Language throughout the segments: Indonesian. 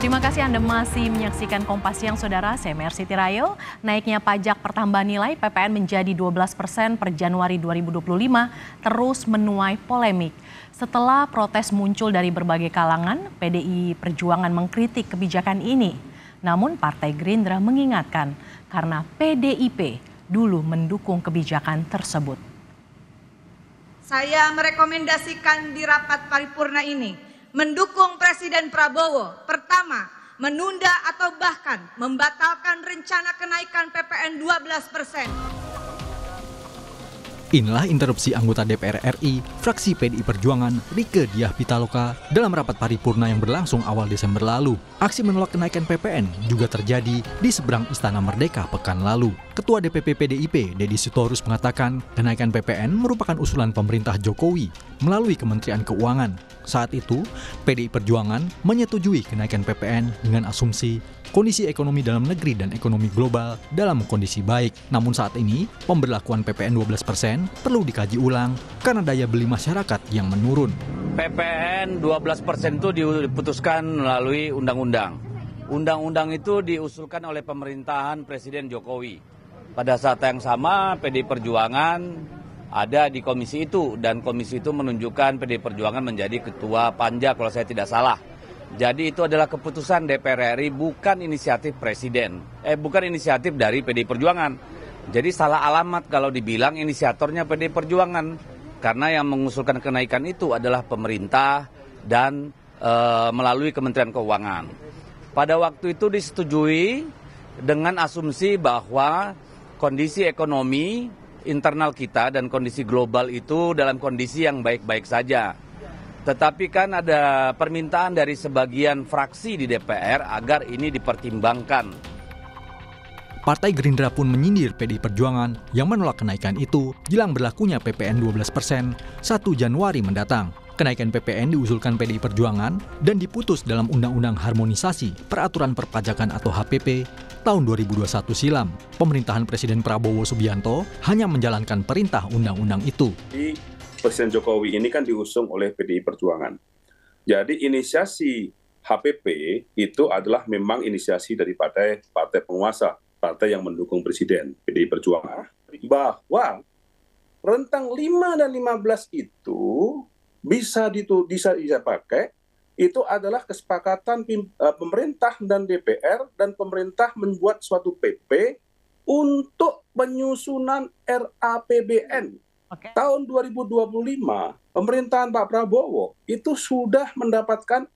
Terima kasih Anda masih menyaksikan Kompas Siang, Saudara. Saya Mercy Tirayo. Naiknya pajak pertambahan nilai PPN menjadi 12% per Januari 2025 terus menuai polemik. Setelah protes muncul dari berbagai kalangan, PDI Perjuangan mengkritik kebijakan ini. Namun Partai Gerindra mengingatkan karena PDIP dulu mendukung kebijakan tersebut. Saya merekomendasikan di rapat paripurna ini mendukung Presiden Prabowo. Pertama, menunda atau bahkan membatalkan rencana kenaikan PPN 12%. Inilah interupsi anggota DPR RI, fraksi PDI Perjuangan, Rieke Diah Pitaloka, dalam rapat paripurna yang berlangsung awal Desember lalu. Aksi menolak kenaikan PPN juga terjadi di seberang Istana Merdeka pekan lalu. Ketua DPP PDIP, Deddy Sitorus, mengatakan kenaikan PPN merupakan usulan pemerintah Jokowi melalui Kementerian Keuangan. Saat itu, PDI Perjuangan menyetujui kenaikan PPN dengan asumsi kondisi ekonomi dalam negeri dan ekonomi global dalam kondisi baik. Namun saat ini, pemberlakuan PPN 12% perlu dikaji ulang karena daya beli masyarakat yang menurun. PPN 12% itu diputuskan melalui undang-undang. Undang-undang itu diusulkan oleh pemerintahan Presiden Jokowi. Pada saat yang sama, PDI Perjuangan ada di komisi itu, dan komisi itu menunjukkan PDI Perjuangan menjadi ketua panja kalau saya tidak salah. Jadi itu adalah keputusan DPR RI, bukan inisiatif Presiden, bukan inisiatif dari PDI Perjuangan. Jadi salah alamat kalau dibilang inisiatornya PDI Perjuangan, karena yang mengusulkan kenaikan itu adalah pemerintah dan melalui Kementerian Keuangan. Pada waktu itu disetujui dengan asumsi bahwa kondisi ekonomi internal kita dan kondisi global itu dalam kondisi yang baik-baik saja. Tetapi kan ada permintaan dari sebagian fraksi di DPR agar ini dipertimbangkan. Partai Gerindra pun menyindir PDI Perjuangan yang menolak kenaikan itu jelang berlakunya PPN 12% 1 Januari mendatang. Kenaikan PPN diusulkan PDI Perjuangan dan diputus dalam Undang-Undang Harmonisasi Peraturan Perpajakan atau HPP tahun 2021 silam. Pemerintahan Presiden Prabowo Subianto hanya menjalankan perintah undang-undang itu. Presiden Jokowi ini kan diusung oleh PDI Perjuangan. Jadi inisiasi HPP itu adalah memang inisiasi dari partai penguasa, partai yang mendukung Presiden, PDI Perjuangan. Bahwa rentang 5 dan 15 itu bisa dipakai, itu adalah kesepakatan pemerintah dan DPR, dan pemerintah membuat suatu PP untuk penyusunan RAPBN. Tahun 2025, pemerintahan Pak Prabowo itu sudah mendapatkan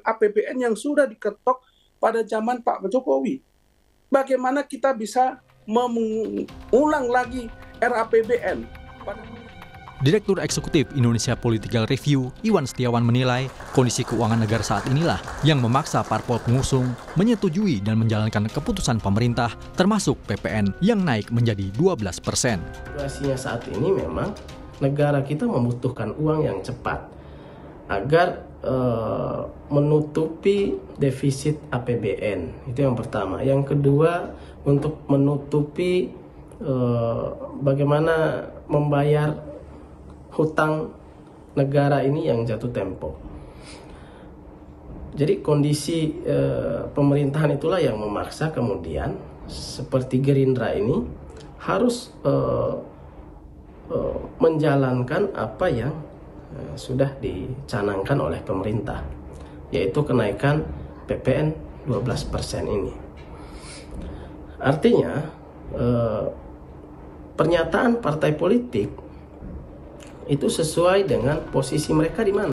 APBN yang sudah diketok pada zaman Pak Jokowi. Bagaimana kita bisa mengulang lagi RAPBN? Direktur Eksekutif Indonesia Political Review, Iwan Setiawan, menilai kondisi keuangan negara saat inilah yang memaksa parpol pengusung menyetujui dan menjalankan keputusan pemerintah, termasuk PPN yang naik menjadi 12%. Situasinya saat ini memang negara kita membutuhkan uang yang cepat agar menutupi defisit APBN. Itu yang pertama. Yang kedua, untuk menutupi bagaimana membayar hutang negara ini yang jatuh tempo. Jadi kondisi pemerintahan itulah yang memaksa kemudian seperti Gerindra ini harus menjalankan apa yang sudah dicanangkan oleh pemerintah, yaitu kenaikan PPN 12% ini. Artinya pernyataan partai politik itu sesuai dengan posisi mereka di mana.